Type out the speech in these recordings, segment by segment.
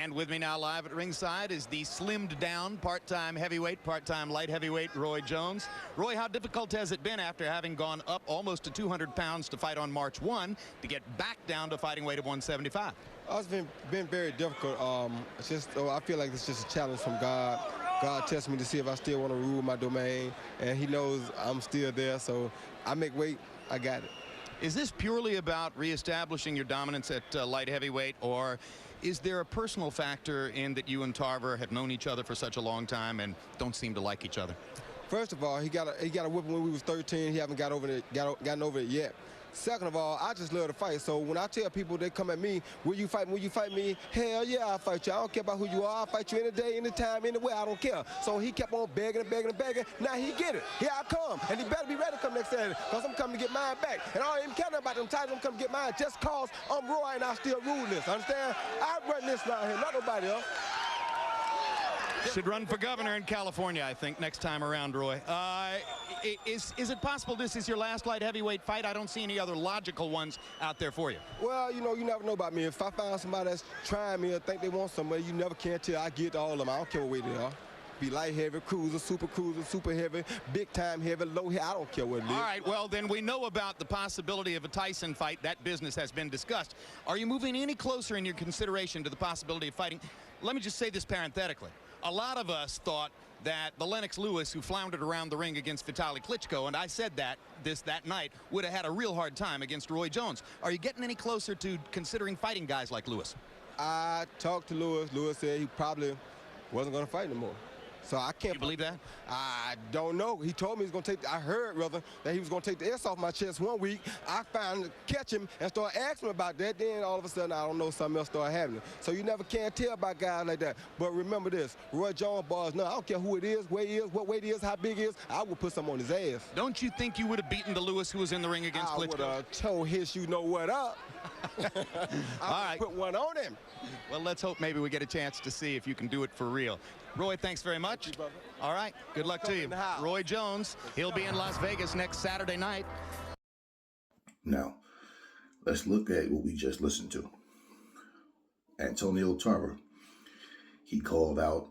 And with me now live at ringside is the slimmed down part-time heavyweight, part-time light heavyweight, Roy Jones. Roy, how difficult has it been after having gone up almost to 200 pounds to fight on March 1 to get back down to fighting weight of 175? It's been very difficult. It's just I feel like it's just a challenge from God. God tests me to see if I still want to rule my domain, and he knows I'm still there, so I make weight. I got it. Is this purely about reestablishing your dominance at light heavyweight, or is there a personal factor in that you and Tarver have known each other for such a long time and don't seem to like each other? First of all, he got a whipping when we was 13. He haven't gotten over it yet. Second of all, I just love to fight. So when I tell people, they come at me, will you fight me? Hell yeah, I'll fight you. I don't care about who you are. I'll fight you any day, anytime, anywhere. I don't care. So he kept on begging and begging and begging. Now he get it. Here I come. And he better be ready to come next Saturday, because I'm coming to get mine back. And I don't even care about them titles. I'm coming to get mine just cause I'm Roy and I still rule this. Understand? I run this around here, not nobody else. Should run for governor in California, I think, next time around, Roy. Is it possible this is your last light heavyweight fight? I don't see any other logical ones out there for you. Well, you know, you never know about me. If I find somebody that's trying me or think they want somebody, you never can tell. I get to all of them. I don't care what weight they are. Be light heavy, cruiser, super heavy, big time heavy, low heavy. I don't care what it is. All right, well, then we know about the possibility of a Tyson fight. That business has been discussed. Are you moving any closer in your consideration to the possibility of fighting? Let me just say this parenthetically. A lot of us thought that the Lennox Lewis who floundered around the ring against Vitaly Klitschko, and I said that night, would have had a real hard time against Roy Jones. Are you getting any closer to considering fighting guys like Lewis? I talked to Lewis. Lewis said he probably wasn't going to fight anymore. So I can't. You believe that? I don't know. He told me he was going to take. I heard rather that he was going to take the S off my chest one week. I finally catch him and start asking him about that. Then all of a sudden, I don't know, something else started happening. So you never can tell about guys like that. But remember this: Roy Jones bars none. I don't care who it is, where he is, what weight he is, how big he is. I would put something on his ass. Don't you think you would have beaten the Lewis who was in the ring against Klitschko? I would have told his you know what up. I would put one on him. Well, let's hope maybe we get a chance to see if you can do it for real. Roy, thanks very much. Thank you, brother. All right, good luck to you. Roy Jones, he'll be in Las Vegas next Saturday night. Now, let's look at what we just listened to. Antonio Tarver, he called out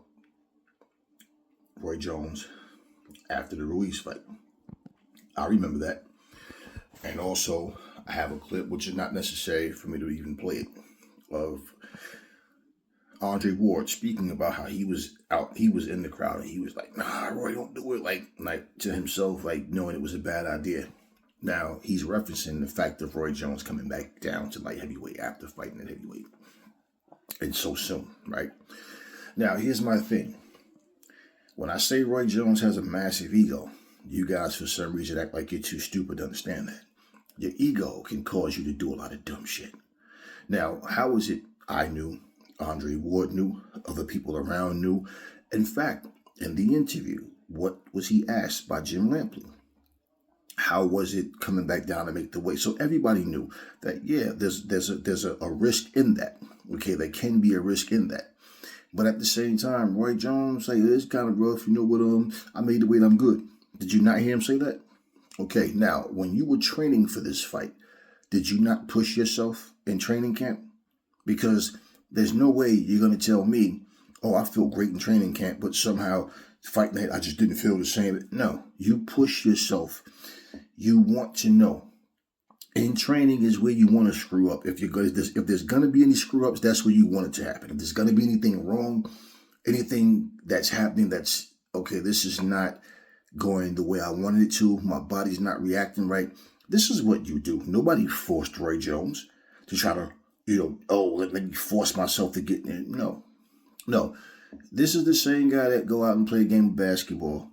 Roy Jones after the Ruiz fight. I remember that. And also, I have a clip, which is not necessary for me to even play it, of Andre Ward speaking about how he was in the crowd, and he was like, nah, Roy, don't do it, like to himself, like knowing it was a bad idea. Now, he's referencing the fact of Roy Jones coming back down to light heavyweight after fighting at heavyweight. And so soon, right? Now, here's my thing. When I say Roy Jones has a massive ego, you guys, for some reason, act like you're too stupid to understand that. Your ego can cause you to do a lot of dumb shit. Now, how is it I knew, Andre Ward knew, other people around knew? In fact, in the interview, what was he asked by Jim Lampley? How was it coming back down to make the weight? So everybody knew that, yeah, there's a risk in that. Okay, there can be a risk in that. But at the same time, Roy Jones, like, it's kind of rough, you know what, I made the weight, I'm good. Did you not hear him say that? Okay, now, when you were training for this fight, did you not push yourself in training camp? Because there's no way you're going to tell me, oh, I feel great in training camp, but somehow fight night, I just didn't feel the same. No, you push yourself. You want to know. In training is where you want to screw up. If there's going to be any screw ups, that's where you want it to happen. If there's going to be anything wrong, anything that's happening that's, okay, this is not going the way I wanted it to, my body's not reacting right, this is what you do. Nobody forced Roy Jones to try to, let me force myself to get there. No. This is the same guy that go out and play a game of basketball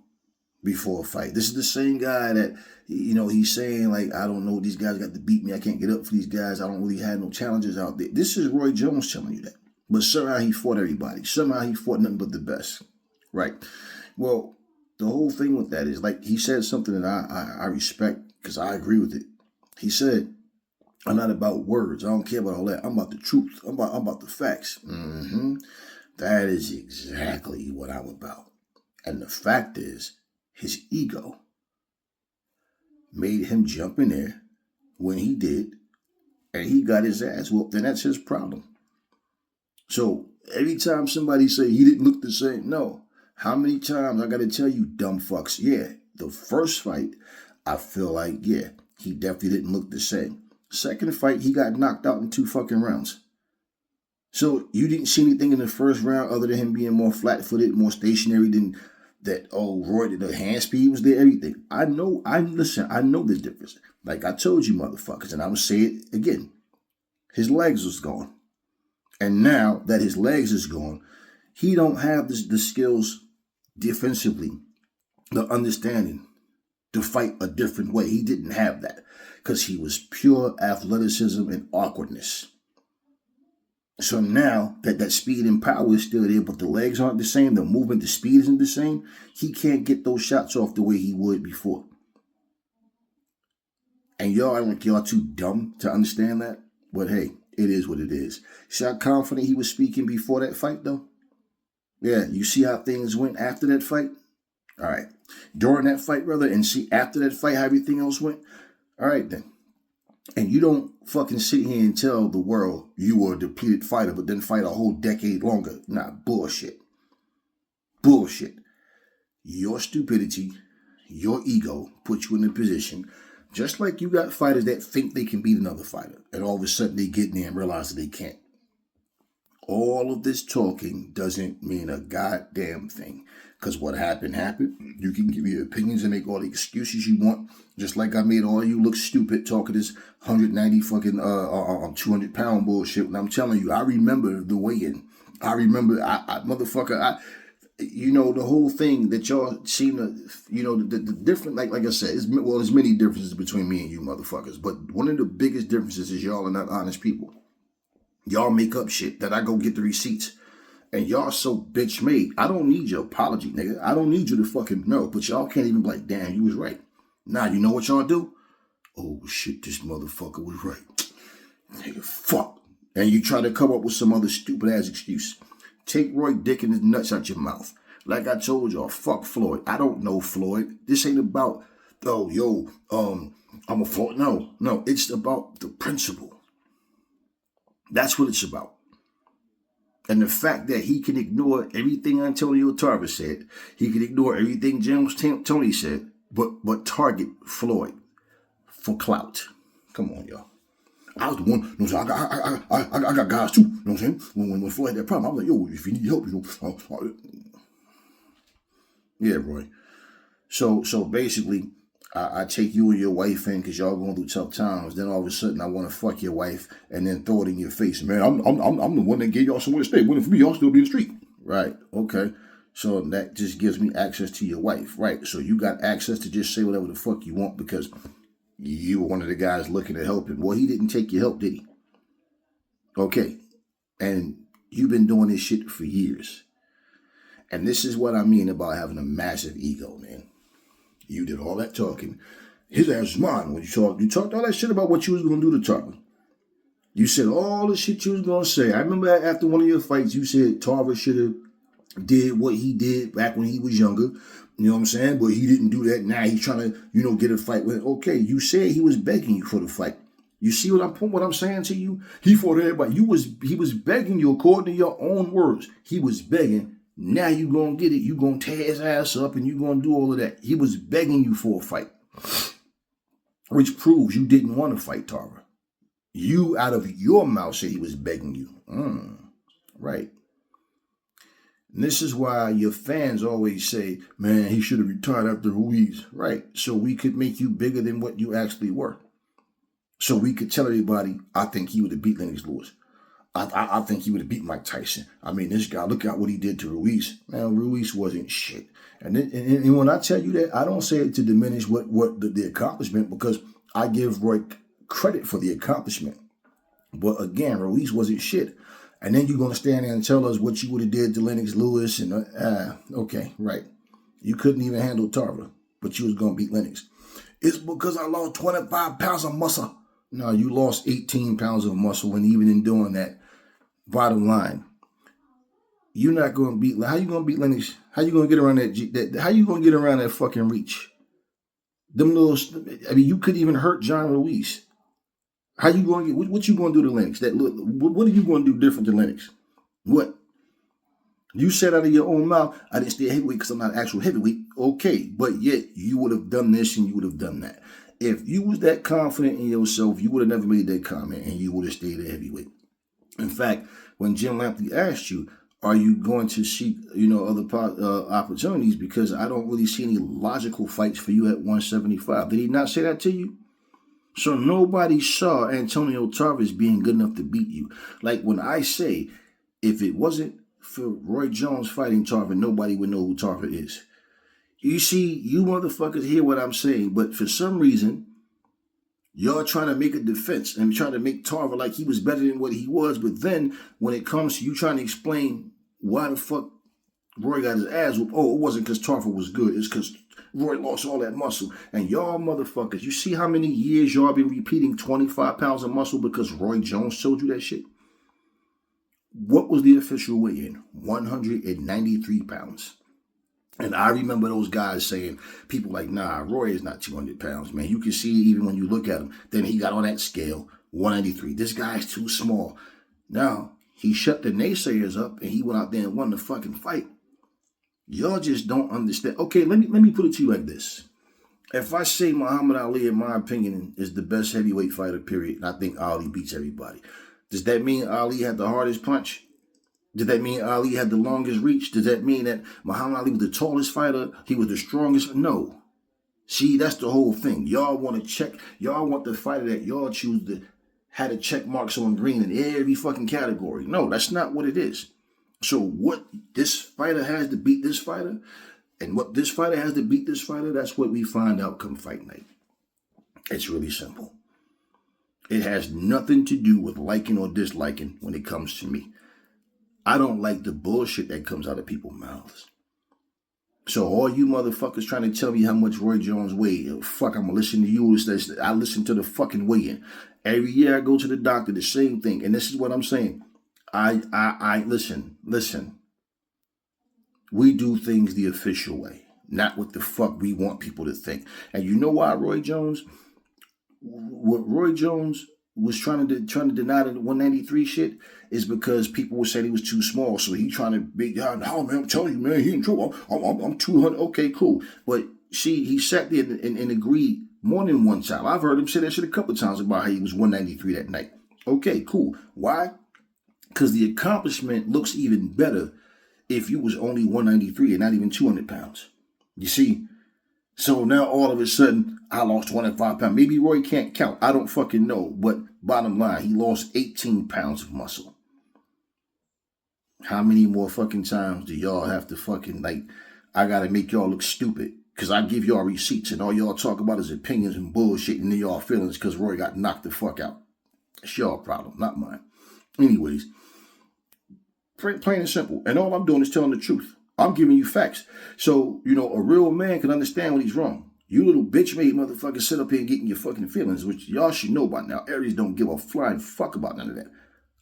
before a fight. This is the same guy that, he's saying, like, I don't know, these guys got to beat me. I can't get up for these guys. I don't really have no challenges out there. This is Roy Jones telling you that. But somehow he fought everybody. Somehow he fought nothing but the best. Right? Well, the whole thing with that is, like, he said something that I respect because I agree with it. He said, I'm not about words. I don't care about all that. I'm about the truth. I'm about the facts. That is exactly what I'm about. And the fact is, his ego made him jump in there when he did, and he got his ass whooped, and that's his problem. So every time somebody say he didn't look the same, no. How many times I got to tell you, dumb fucks? Yeah, the first fight, I feel like, yeah, he definitely didn't look the same. Second fight, he got knocked out in 2 fucking rounds. So you didn't see anything in the first round other than him being more flat-footed, more stationary than that. Oh, Roy, the hand speed was there, everything. I know the difference. Like I told you, motherfuckers, and I'm gonna say it again. His legs was gone. And now that his legs is gone, he don't have the skills defensively, the understanding to fight a different way. He didn't have that because he was pure athleticism and awkwardness. So now that speed and power is still there, but the legs aren't the same, the movement, the speed isn't the same, he can't get those shots off the way he would before. And y'all too dumb to understand that. But hey, it is what it is. See how confident he was speaking before that fight, though? Yeah, you see how things went after that fight? All right. During that fight, brother, and see after that fight how everything else went? All right, then. And you don't fucking sit here and tell the world you were a depleted fighter, but then fight a whole decade longer. Nah, bullshit. Bullshit. Your stupidity, your ego put you in a position, just like you got fighters that think they can beat another fighter, and all of a sudden they get in there and realize that they can't. All of this talking doesn't mean a goddamn thing. Because what happened. You can give your opinions and make all the excuses you want. Just like I made all you look stupid talking this 190 fucking 200 pound bullshit. And I'm telling you, I remember the weigh-in. I remember, the whole thing that y'all seem to, the different, like I said, there's many differences between me and you motherfuckers. But one of the biggest differences is y'all are not honest people. Y'all make up shit that I go get the receipts. And y'all so bitch made. I don't need your apology, nigga. I don't need you to fucking know. But y'all can't even be like, damn, you was right. Now, you know what y'all do? Oh, shit, this motherfucker was right. Nigga, fuck. And you try to come up with some other stupid-ass excuse. Take Roy Dick and his nuts out your mouth. Like I told y'all, fuck Floyd. I don't know Floyd. This ain't about, I'm a Floyd. No, it's about the principle. That's what it's about. And the fact that he can ignore everything Antonio Tarver said, he can ignore everything Tony said, but target Floyd for clout. Come on, y'all. I was the one. You know what I'm saying? I got guys too. You know what I'm saying? When Floyd had that problem, I was like, yo, if you need help, yeah, Roy. So basically, I take you and your wife in because y'all going through tough times. Then all of a sudden, I want to fuck your wife and then throw it in your face. Man, I'm the one that gave y'all somewhere to stay. Wouldn't for me, y'all still be in the street. Right, okay. So that just gives me access to your wife. Right, so you got access to just say whatever the fuck you want because you were one of the guys looking to help him. Well, he didn't take your help, did he? Okay, and you've been doing this shit for years. And this is what I mean about having a massive ego, man. You did all that talking. His ass is mine. When you talked all that shit about what you was going to do to Tarver. You said all the shit you was going to say. I remember after one of your fights, you said Tarver should have did what he did back when he was younger. You know what I'm saying? But he didn't do that. Now he's trying to, get a fight with. Okay, you said he was begging you for the fight. You see what I'm saying to you? He fought everybody. He was begging you according to your own words. He was begging. Now you gonna get it. You gonna tear his ass up and you gonna do all of that. He was begging you for a fight, which proves you didn't want to fight Tarver. You, out of your mouth, said he was begging you. Right. And this is why your fans always say, man, he should have retired after Ruiz. Right. So we could make you bigger than what you actually were. So we could tell everybody, I think he would have beat Lennox Lewis. I think he would have beat Mike Tyson. I mean, this guy, look at what he did to Ruiz. Man, Ruiz wasn't shit. And when I tell you that, I don't say it to diminish what the accomplishment, because I give Roy credit for the accomplishment. But again, Ruiz wasn't shit. And then you're going to stand there and tell us what you would have did to Lennox Lewis. And okay, right. You couldn't even handle Tarver, but you was going to beat Lennox. It's because I lost 25 pounds of muscle. No, you lost 18 pounds of muscle, and even in doing that, bottom line, you're not going to beat. How you going to beat Lennox? How you going to get around that? How you going to get around that fucking reach? Them little. I mean, you could even hurt John Ruiz. How you going to get? What you going to do to Lennox? What are you going to do different to Lennox? What? You said out of your own mouth, I didn't stay a heavyweight because I'm not an actual heavyweight. Okay, but yet you would have done this and you would have done that. If you was that confident in yourself, you would have never made that comment and you would have stayed a heavyweight. In fact, when Jim Lampley asked you, are you going to seek, other opportunities? Because I don't really see any logical fights for you at 175. Did he not say that to you? So nobody saw Antonio Tarver being good enough to beat you. Like when I say, if it wasn't for Roy Jones fighting Tarver, nobody would know who Tarver is. You see, you motherfuckers hear what I'm saying, but for some reason, y'all trying to make a defense and trying to make Tarver like he was better than what he was. But then when it comes to you trying to explain why the fuck Roy got his ass whooped, oh, it wasn't because Tarver was good. It's because Roy lost all that muscle. And y'all motherfuckers, you see how many years y'all been repeating 25 pounds of muscle because Roy Jones told you that shit? What was the official weigh-in? 193 pounds. And I remember those guys saying, people like, nah, Roy is not 200 pounds, man. You can see even when you look at him. Then he got on that scale, 193. This guy's too small. Now, he shut the naysayers up and he went out there and won the fucking fight. Y'all just don't understand. Okay, let me put it to you like this. If I say Muhammad Ali, in my opinion, is the best heavyweight fighter, period, and I think Ali beats everybody, does that mean Ali had the hardest punch? Did that mean Ali had the longest reach? Does that mean that Muhammad Ali was the tallest fighter? He was the strongest? No. See, that's the whole thing. Y'all want to check. Y'all want the fighter that y'all choose to had a check marks on green in every fucking category. No, that's not what it is. So what this fighter has to beat this fighter, and what this fighter has to beat this fighter, that's what we find out come fight night. It's really simple. It has nothing to do with liking or disliking when it comes to me. I don't like the bullshit that comes out of people's mouths. So all you motherfuckers trying to tell me how much Roy Jones weighed, fuck, I'm going to listen to you. I listen to the fucking weigh-in. Every year I go to the doctor, the same thing. And this is what I'm saying. I listen. We do things the official way, not what the fuck we want people to think. And you know why what Roy Jones was trying to deny the 193 shit is because people were saying he was too small. So he trying to be, no, man, I'm telling you, man, he in trouble. I'm 200. Okay, cool. But see, he sat there and agreed more than one time. I've heard him say that shit a couple of times about how he was 193 that night. Okay, cool. Why? Because the accomplishment looks even better if you was only 193 and not even 200 pounds. You see? So now all of a sudden, I lost 25 pounds. Maybe Roy can't count. I don't fucking know. But bottom line, he lost 18 pounds of muscle. How many more fucking times do y'all have to fucking, I got to make y'all look stupid? Because I give y'all receipts and all y'all talk about is opinions and bullshit and then y'all feelings because Roy got knocked the fuck out. It's y'all problem, not mine. Anyways, plain and simple. And all I'm doing is telling the truth. I'm giving you facts. So, a real man can understand when he's wrong. You little bitch made motherfuckers sit up here and get in your fucking feelings, which y'all should know by now. Aries don't give a flying fuck about none of that.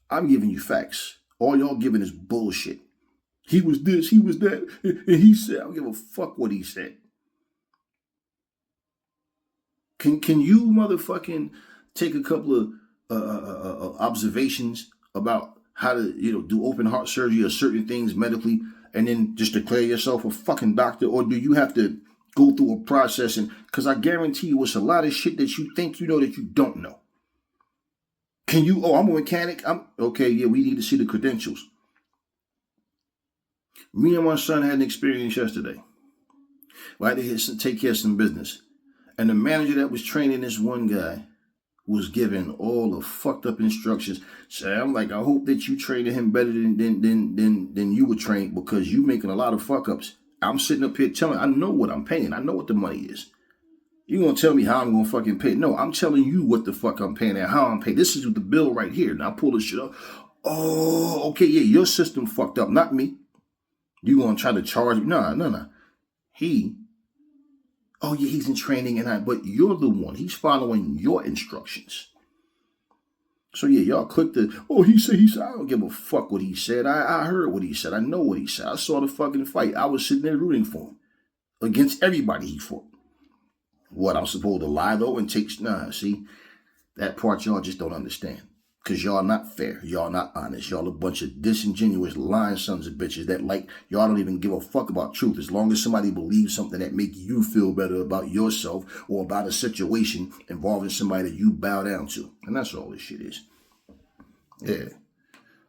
I'm giving you facts. All y'all giving is bullshit. He was this, he was that, and he said, I don't give a fuck what he said. Can you motherfucking take a couple of observations about how to, do open heart surgery or certain things medically and then just declare yourself a fucking doctor? Or do you have to go through a process? And because I guarantee you it's a lot of shit that you think you know that you don't know. Can you, I'm a mechanic. Okay, yeah, we need to see the credentials. Me and my son had an experience yesterday. I had to take care of some business. And the manager that was training this one guy was giving all the fucked up instructions. So I'm like, I hope that you trained him better than you were trained because you making a lot of fuck ups. I'm sitting up here telling, I know what I'm paying. I know what the money is. You gonna tell me how I'm gonna fucking pay? No, I'm telling you what the fuck I'm paying and how I'm paying. This is the bill right here. Now pull this shit up. Oh, okay, yeah, your system fucked up, not me. You gonna try to charge me? No. Oh yeah, he's in training but you're the one. He's following your instructions. So yeah, y'all click he said, I don't give a fuck what he said. I heard what he said. I know what he said. I saw the fucking fight. I was sitting there rooting for him. Against everybody he fought. What, I'm supposed to lie though and take, see, that part y'all just don't understand. Because y'all not fair. Y'all not honest. Y'all a bunch of disingenuous, lying sons of bitches that y'all don't even give a fuck about truth. As long as somebody believes something that make you feel better about yourself or about a situation involving somebody that you bow down to. And that's all this shit is. Yeah.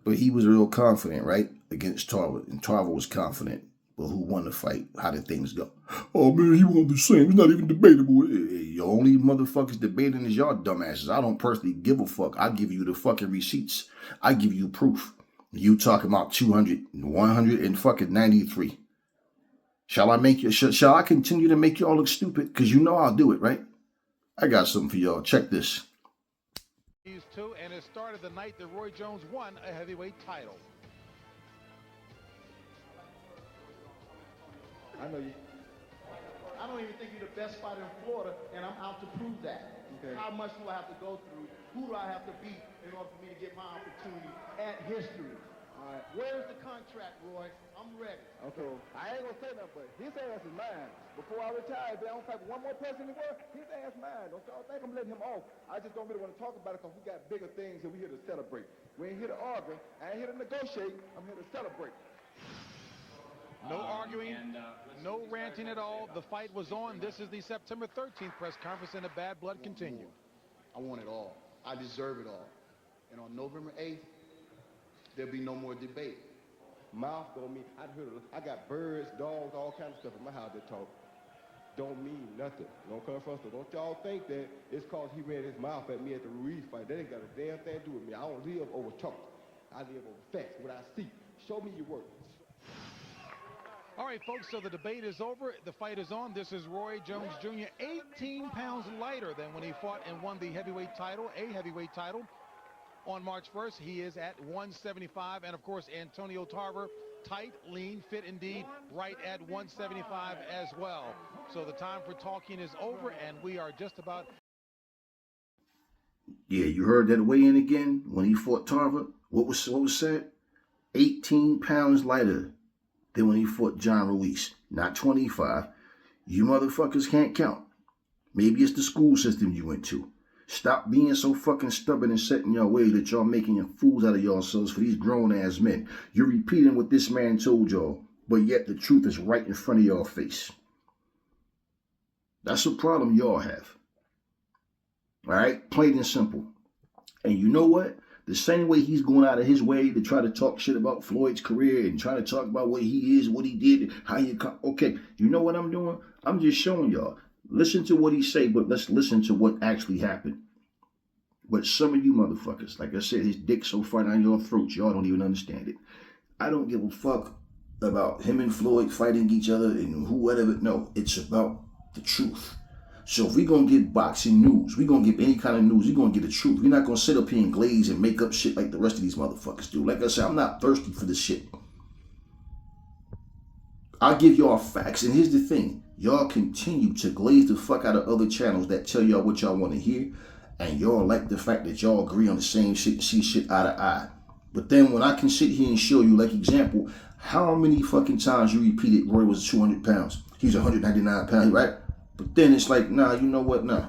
But he was real confident, right? Against Tarver. And Tarver was confident. But who won the fight? How did things go? Oh, man, he won the same. It's not even debatable. Your only motherfuckers debating is y'all dumbasses. I don't personally give a fuck. I give you the fucking receipts. I give you proof. You talking about 200, 100, and fucking 93. Shall I continue to make y'all look stupid? Because you know I'll do it, right? I got something for y'all. Check this. These two, and it started the night that Roy Jones won a heavyweight title. I know you. I don't even think you're the best fighter in Florida, and I'm out to prove that. Okay. How much do I have to go through? Who do I have to beat in order for me to get my opportunity at history? All right. Where's the contract, Roy? I'm ready. Okay. I ain't gonna say nothing, but his ass is mine. Before I retire, if I don't fight one more person in the world, his ass mine. Don't y'all think I'm letting him off? I just don't really want to talk about it because we got bigger things and we here to celebrate. We ain't here to argue. I ain't here to negotiate. I'm here to celebrate. No arguing, no ranting at all. The fight was on. This is the September 13th press conference, and the bad blood continued. I want it all. I deserve it all. And on November 8th, there'll be no more debate. Mouth don't mean, I got birds, dogs, all kinds of stuff in my house that talk. Don't mean nothing. Don't come from us. Don't y'all think that it's cause he ran his mouth at me at the Ruiz fight. That ain't got a damn thing to do with me. I don't live over talk. I live over facts, what I see. Show me your work. All right, folks, so the debate is over. The fight is on. This is Roy Jones Jr., 18 pounds lighter than when he fought and won the heavyweight title, a heavyweight title. On March 1st, he is at 175. And, of course, Antonio Tarver, tight, lean, fit indeed, right at 175 as well. So the time for talking is over, and we are just about... Yeah, you heard that weigh-in again when he fought Tarver? What was said? 18 pounds lighter than when he fought John Ruiz. Not 25. You motherfuckers can't count. Maybe it's the school system you went to. Stop being so fucking stubborn and set in your way that y'all making fools out of yourselves for these grown-ass men. You're repeating what this man told y'all, but yet the truth is right in front of your face. That's a problem y'all have. All right? Plain and simple. And you know what? The same way he's going out of his way to try to talk shit about Floyd's career and trying to talk about what he is, what he did, how you come. Okay, you know what I'm doing? I'm just showing y'all. Listen to what he say, but let's listen to what actually happened. But some of you motherfuckers, like I said, his dick so far down your throats, y'all don't even understand it. I don't give a fuck about him and Floyd fighting each other and who, whatever. No, it's about the truth. So if we're going to get boxing news, we're going to get any kind of news, we're going to get the truth. We're not going to sit up here and glaze and make up shit like the rest of these motherfuckers do. Like I said, I'm not thirsty for this shit. I'll give y'all facts. And here's the thing. Y'all continue to glaze the fuck out of other channels that tell y'all what y'all want to hear. And y'all like the fact that y'all agree on the same shit and see shit eye to eye. But then when I can sit here and show you, like example, how many fucking times you repeated Roy was 200 pounds. He's 199 pounds, right? But then it's like, nah, you know what? Nah.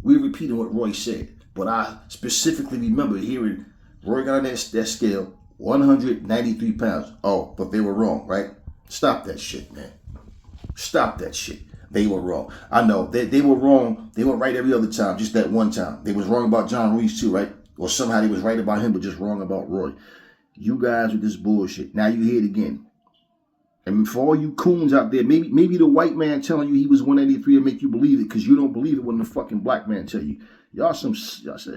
We're repeating what Roy said. But I specifically remember hearing Roy got on that scale, 193 pounds. Oh, but they were wrong, right? Stop that shit, man. Stop that shit. They were wrong. I know. They were wrong. They were right every other time, just that one time. They was wrong about John Ruiz too, right? Or somehow they was right about him, but just wrong about Roy. You guys with this bullshit. Now you hear it again. And for all you coons out there, maybe the white man telling you he was 183 will make you believe it because you don't believe it when the fucking black man tell you. Y'all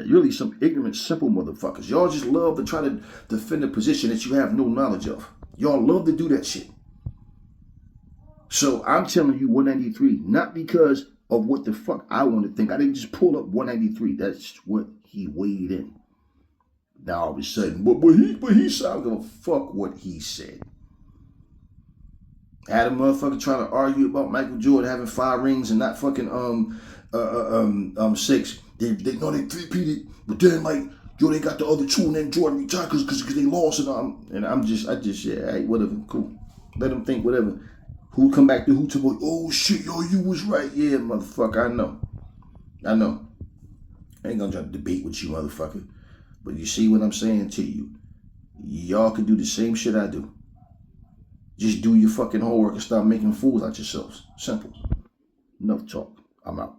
really some ignorant, simple motherfuckers. Y'all just love to try to defend a position that you have no knowledge of. Y'all love to do that shit. So I'm telling you 193, not because of what the fuck I want to think. I didn't just pull up 193. That's what he weighed in. Now all of a sudden, but he said, I don't give a fuck what he said. Had a motherfucker trying to argue about Michael Jordan having 5 rings and not fucking 6. They know they three-peated, but then like they got the other 2 and then Jordan retired because they lost and I just yeah, hey, whatever, cool. Let them think whatever. Who come back to who to go, oh shit, yo, you was right. Yeah, motherfucker, I know. I ain't gonna try to debate with you, motherfucker. But you see what I'm saying to you? Y'all can do the same shit I do. Just do your fucking homework and stop making fools out yourselves. Simple. Enough talk. I'm out.